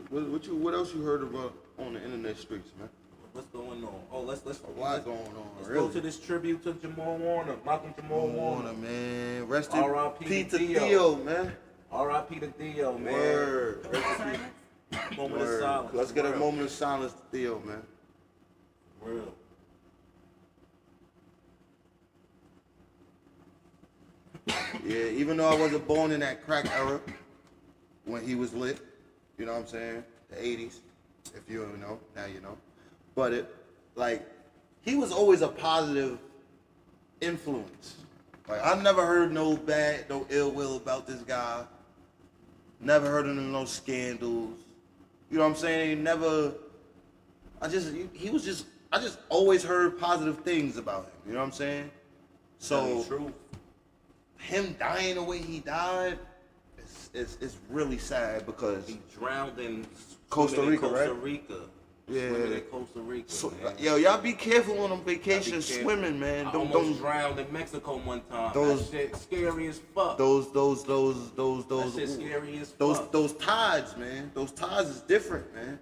What else you heard about on the internet streets, man? What's going on? Oh, let's A lot going on. Let's really. go to this tribute to Jamal Warner, Malcolm Jamal Warner, man. Rest in R.I.P peace to Theo. Theo, man. R.I.P to Theo, man. Word. Moment of silence. Let's get a moment of silence to Theo, man. Real. Yeah, even though I wasn't born in that crack era when he was lit, you know what I'm saying? The 80s, if you don't know, now you know. But he was always a positive influence. Like, I never heard no ill will about this guy. Never heard of no scandals. You know what I'm saying? I just always heard positive things about him. You know what I'm saying? So, true. Him dying the way he died, it's really sad because he drowned in Costa Rica, Costa right? Rica. Yeah. Swimming in Costa Rica. So, yo, y'all be careful on them vacations swimming, man. I almost drowned in Mexico one time. That shit scary as fuck. That shit scary as fuck. Those tides, man. Those tides is different, man.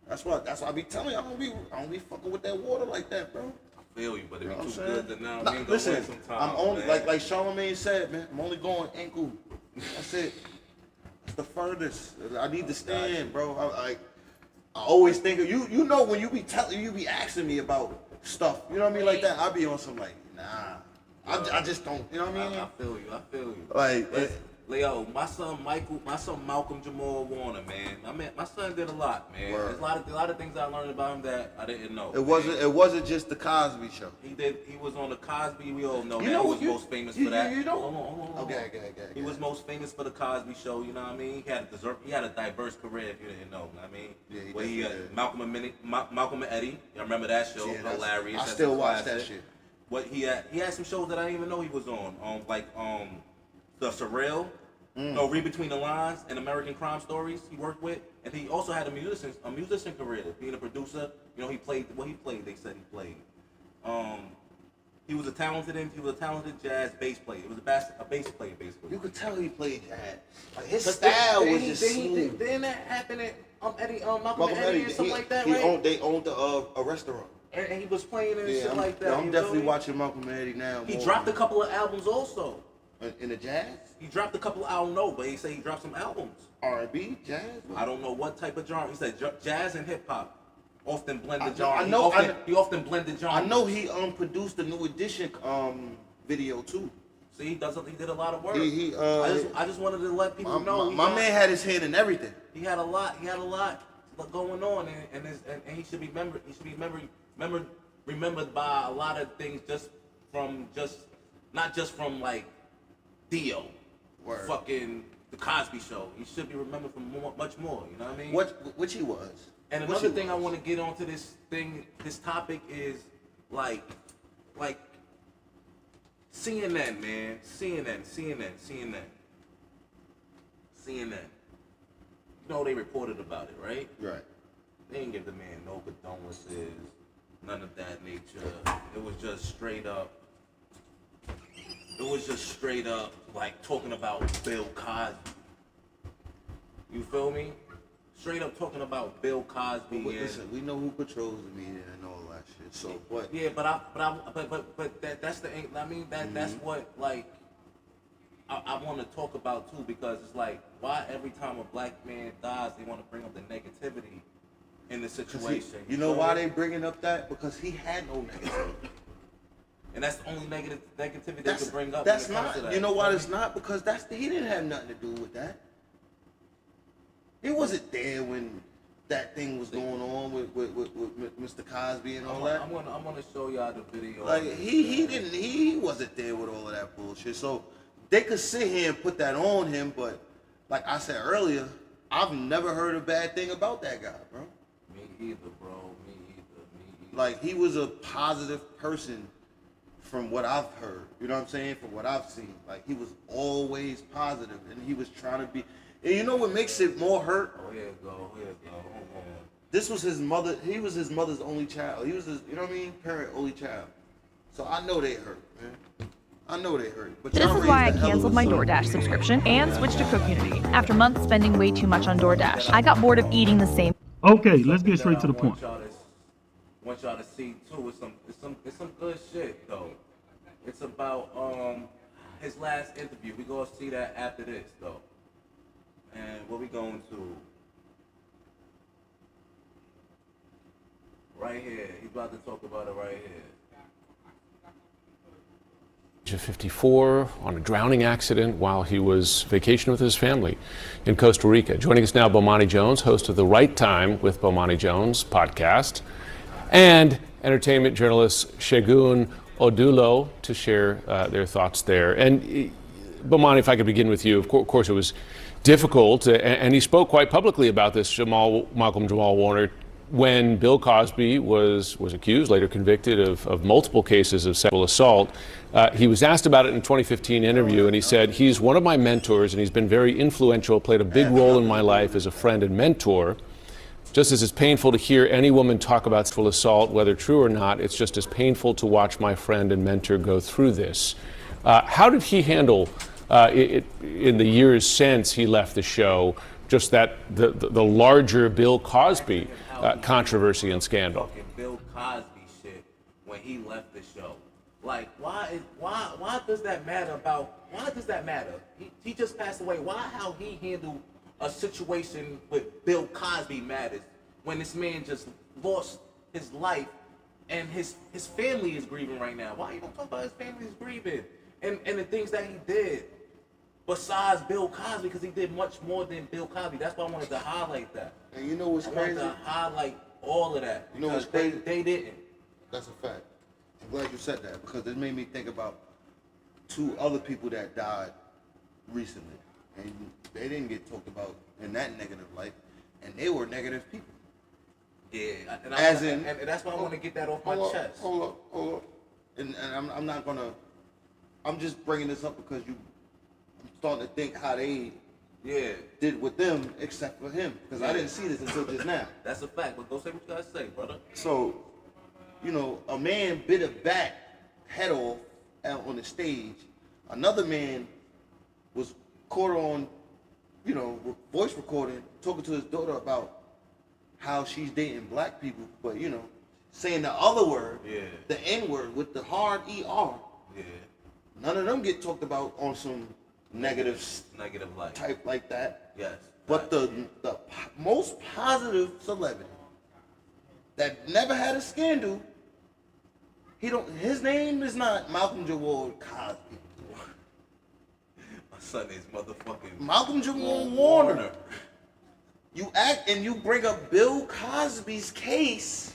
That's why I be telling you, I don't be fucking with that water like that, bro. I feel you, but it be too good to now. Nah, listen, sometimes, I'm only man. like Charlamagne said, man. I'm only going ankle. That's it. It's the furthest. I need to stand, bro. I always think of you. You know when you be asking me about stuff. You know what I mean, like that. I be on some like, nah. I just don't. You know what I mean? I feel you. Like, Leo, my son Malcolm Jamal Warner, man. My son did a lot, man. Word. There's a lot of things I learned about him that I didn't know. It wasn't just the Cosby Show. He was on the Cosby. We all know he was most famous for that. Hold on. Okay. He was most famous for the Cosby Show. You know what I mean? He had a diverse career. If you didn't know, I mean. Yeah, he did. Malcolm and Eddie. Y'all remember that show? Yeah, hilarious. I still watch that shit. What he had some shows that I didn't even know he was on. The Surreal. No, Read Between the Lines and American Crime Stories he worked with. And he also had a musician career, being a producer. You know, he played. They said he played. He was a talented jazz bass player. He was a bass player, basically. You could tell he played jazz. Like his style was just smooth. Didn't that happen at Malcolm and Eddie or something like that, right? They owned a restaurant. And he was playing and shit like that. I'm definitely watching Malcolm and Eddie now. He dropped a couple of albums also. In the jazz? He dropped a couple of albums, no, but he said he dropped some albums. R&B, jazz? I don't know what type of genre. He said jazz and hip hop often blended genre. He often blended genres. I know he produced the New Edition video too. See, he did a lot of work. I just wanted to let people know. My man had his hand in everything. He had a lot going on, and he should be remembered by a lot of things not just from like Theo, fucking the Cosby Show. He should be remembered for much more. You know what I mean? Which he was. And another thing I want to get onto this topic is like CNN, man. CNN. You know they reported about it, right? Right. They didn't give the man no condolences, none of that nature. It was just straight up. Like talking about Bill Cosby. You feel me? Straight up talking about Bill Cosby. Listen, we know who controls the media and all that shit. So what? Yeah, but that's the. I mean that's what like I want to talk about too, because it's like, why every time a black man dies they want to bring up the negativity in the situation. You know why they bringing up that? Because he had no negativity. And that's the only negativity they could bring up. That's not. You know why it's not? Because he didn't have nothing to do with that. He wasn't there when that thing was going on with Mr. Cosby and all that. I'm gonna show y'all the video. Like he wasn't there with all of that bullshit. So they could sit here and put that on him, but like I said earlier, I've never heard a bad thing about that guy, bro. Me either, bro. Me either. Like he was a positive person. From what I've heard, you know what I'm saying? From what I've seen, like he was always positive, and he was trying to be. And you know what makes it more hurt? Oh, here it go. This was his mother. He was his mother's only child. He was his, you know what I mean? Parent only child. So I know they hurt, man. I know they hurt. But This is why I canceled my DoorDash subscription and switched to Cookunity. After months spending way too much on DoorDash, I got bored of eating the same. Okay, let's get straight to the point. Want y'all to see too. It's some good shit though. It's about his last interview. We gonna see that after this though. And what we going to? Right here. He's about to talk about it right here. Of 54 on a drowning accident while he was vacationing with his family in Costa Rica. Joining us now, Bomani Jones, host of the Right Time with Bomani Jones podcast, and entertainment journalist Segun Odulo to share their thoughts there. And Bomani, if I could begin with you, of course it was difficult, and he spoke quite publicly about this, Malcolm Jamal Warner, when Bill Cosby was accused, later convicted of multiple cases of sexual assault. He was asked about it in a 2015 interview, and he said, he's one of my mentors, and he's been very influential, played a big role in my life as a friend and mentor. Just as it's painful to hear any woman talk about sexual assault, whether true or not, it's just as painful to watch my friend and mentor go through this. How did he handle it in the years since he left the show, just that the larger Bill Cosby controversy and scandal? Bill Cosby shit when he left the show. Like, why does that matter why does that matter? He just passed away. How he handled a situation with Bill Cosby matters when this man just lost his life and his family is grieving right now. Why you don't talk about his family is grieving and the things that he did besides Bill Cosby, because he did much more than Bill Cosby. That's why I wanted to highlight that. And you know what's crazy? I wanted to highlight all of that. You know what's because crazy? They didn't. That's a fact. I'm glad you said that, because it made me think about two other people that died recently. And they didn't get talked about in that negative light, and they were negative people. Yeah, and that's why I want to get that off my chest. Hold up. And I'm not gonna. I'm just bringing this up because I'm starting to think how they did with them, except for him, because I didn't see this until just now. That's a fact, but go say what you gotta say, brother. So, a man bit a bat head off out on the stage. Another man was caught on, voice recording, talking to his daughter about how she's dating black people, but saying the other word, the N word with the hard ER. Yeah. None of them get talked about on some negative light type like that. Yes. But the most positive celebrity that never had a scandal, his name is not Malcolm Jamal Cosby. My son is motherfucking Malcolm Jamal Warner. You act and you bring up Bill Cosby's case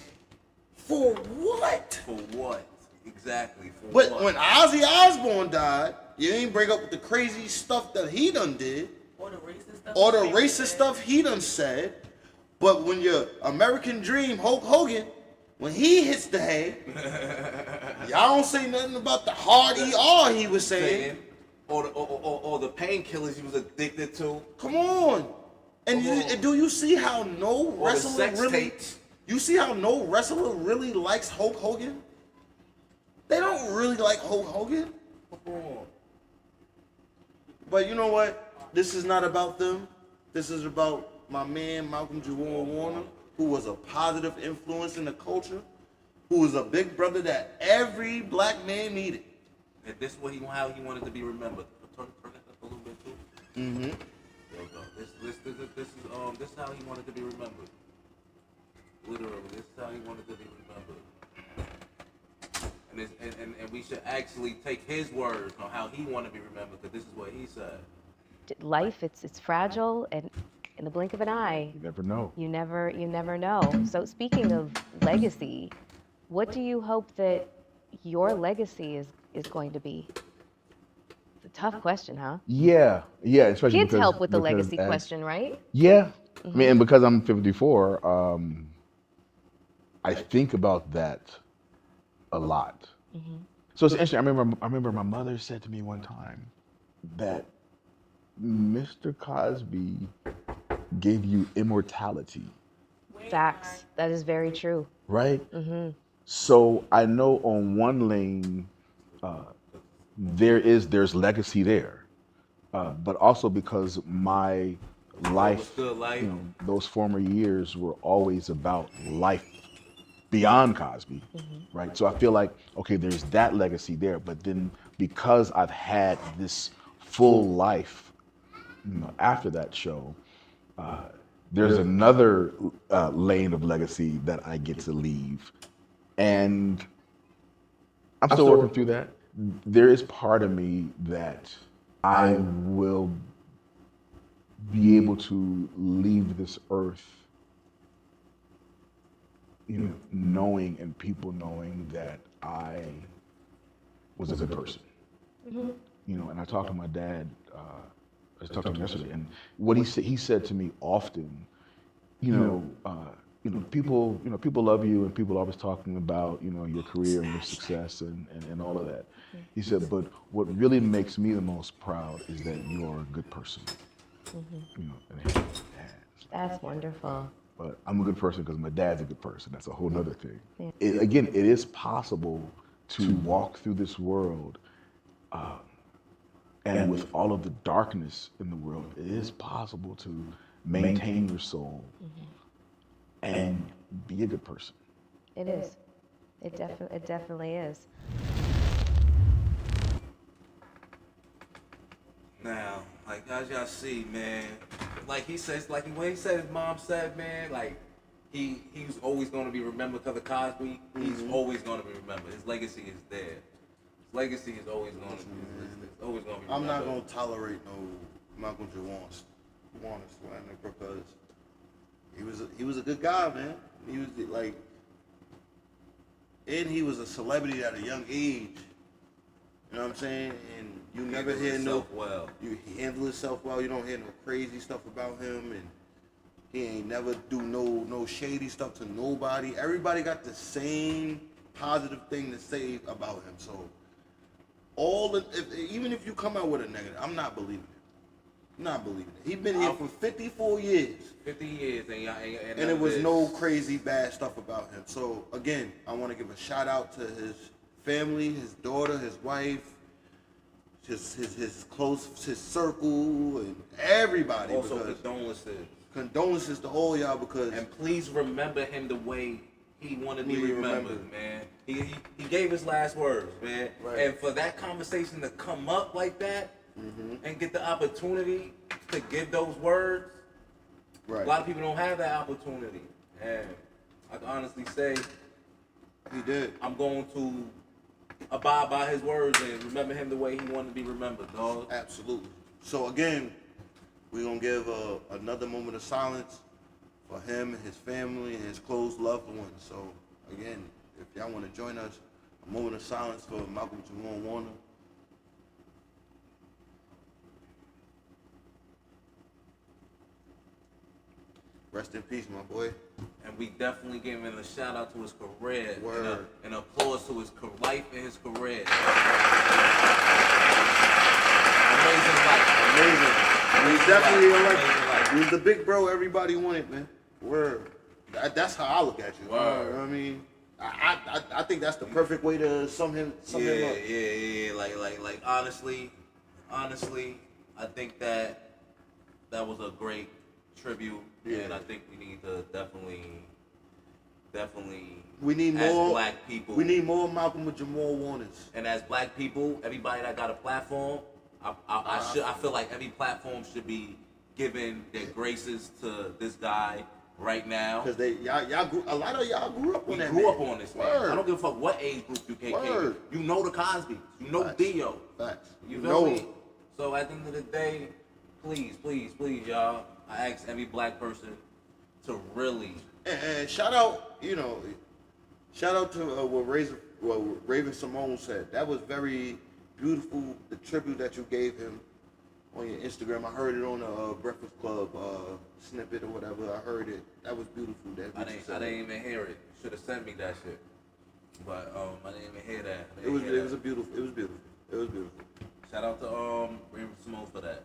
for what? For what? Exactly. For but what? When Ozzy Osbourne died, you ain't bring up the crazy stuff that he done did. Or the racist stuff. Or the racist stuff he done said. But when your American Dream, Hulk Hogan, when he hits the hay, y'all don't say nothing about the hard ER he was saying. Or the painkillers he was addicted to. Come on. And do you see how no wrestler really... You see how no wrestler really likes Hulk Hogan? They don't really like Hulk Hogan. But you know what? This is not about them. This is about my man, Malcolm Jamal Warner, who was a positive influence in the culture, who was a big brother that every black man needed. And this is how he wanted to be remembered. Turn that up a little bit too. Mm-hmm. There we go. This is how he wanted to be remembered. Literally, this is how he wanted to be remembered. And we should actually take his words on how he wanted to be remembered, because this is what he said. Life, it's fragile, and in the blink of an eye, You never know. you never know. So speaking of legacy, what do you hope that your legacy is going to be? It's a tough question, huh? Yeah, especially Kids help with the because legacy question, right? Yeah, I mean, and because I'm 54, I think about that a lot. So it's interesting. I remember my mother said to me one time that Mr. Cosby gave you immortality. Facts. That is very true. Right? So I know on one lane, there's legacy there, but also because my life, good life. you know, those former years were always about life beyond Cosby, right? So I feel like, okay, there's that legacy there, but then because I've had this full life, you know, after that show, there's another lane of legacy that I get to leave, and I'm still working through that. There is part of me that I will be able to leave this earth, you know, knowing and people knowing that I was a good person. You know, and I talked to my dad. I talked to him yesterday, and what he said to me often, people love you, and people are always talking about, you know, your career and your success and all of that. He said, but what really makes me the most proud is that you are a good person. You know, and That's wonderful. but I'm a good person because my dad's a good person. That's a whole nother thing. Again, it is possible to walk through this world, and with all of the darkness in the world, it is possible to maintain your soul and be a good person. It is. It definitely is. Now, like as y'all see, man, like he says, like when he said his mom said, man, like he's always gonna be remembered because of Cosby. He's always gonna be remembered. His legacy is there. His legacy is always gonna be always gonna be remembered. I'm not gonna tolerate no Malcolm Jamal Warner slander because he was a good guy, man. He was like, and he was a celebrity at a young age. You know what I'm saying? And you never hear he handled himself well. You don't hear no crazy stuff about him, and he ain't never do no shady stuff to nobody. Everybody got the same positive thing to say about him. So even if you come out with a negative, I'm not believing it. I'm not believing it. He's been here for 54 years. 50 years, And it was no crazy bad stuff about him. So again, I want to give a shout out to his family, his daughter, his wife, his close, his circle, and everybody. Also, condolences. Condolences to all y'all because. And please remember him the way he wanted to be remembered, man. He gave his last words, man. Right. And for that conversation to come up like that and get the opportunity to give those words, Right. a lot of people don't have that opportunity. And I can honestly say, He did. I'm going to abide by his words and remember him the way he wanted to be remembered, dog. Absolutely. So again, we're going to give another moment of silence for him and his family and his close loved ones. So again, if y'all want to join us, a moment of silence for Malcolm Jamal Warner. Rest in peace, my boy. And we definitely gave him a shout out to his career. Word. And applause to his life and his career. Amazing life. Amazing. He's definitely a legend. He's the big bro everybody wanted, man. Word. That's how I look at you. Word. You know what I mean? I think that's the perfect way to sum him up. Yeah. Like honestly, I think that was a great tribute. Yeah. And I think we need to definitely We need as more black people. We need more Malcolm Jamal Warners. And as black people, everybody that got a platform, I feel like every platform should be giving their graces to this guy right now. Because a lot of y'all grew up on that. We grew man. up on this, man. Word. I don't give a fuck what age group you came. Word. You know the Cosby. You know Facts. Dio. Facts. You know know me. him. So at the end of the day, please, y'all, I ask every black person to really. And shout out to what Raven Simone said. That was very beautiful. The tribute that you gave him on your Instagram. I heard it on the Breakfast Club snippet or whatever. I heard it. That was beautiful. I didn't even hear it. Should have sent me that shit. But I didn't even hear that. It was beautiful. Shout out to Shout out to Raven Simone for that.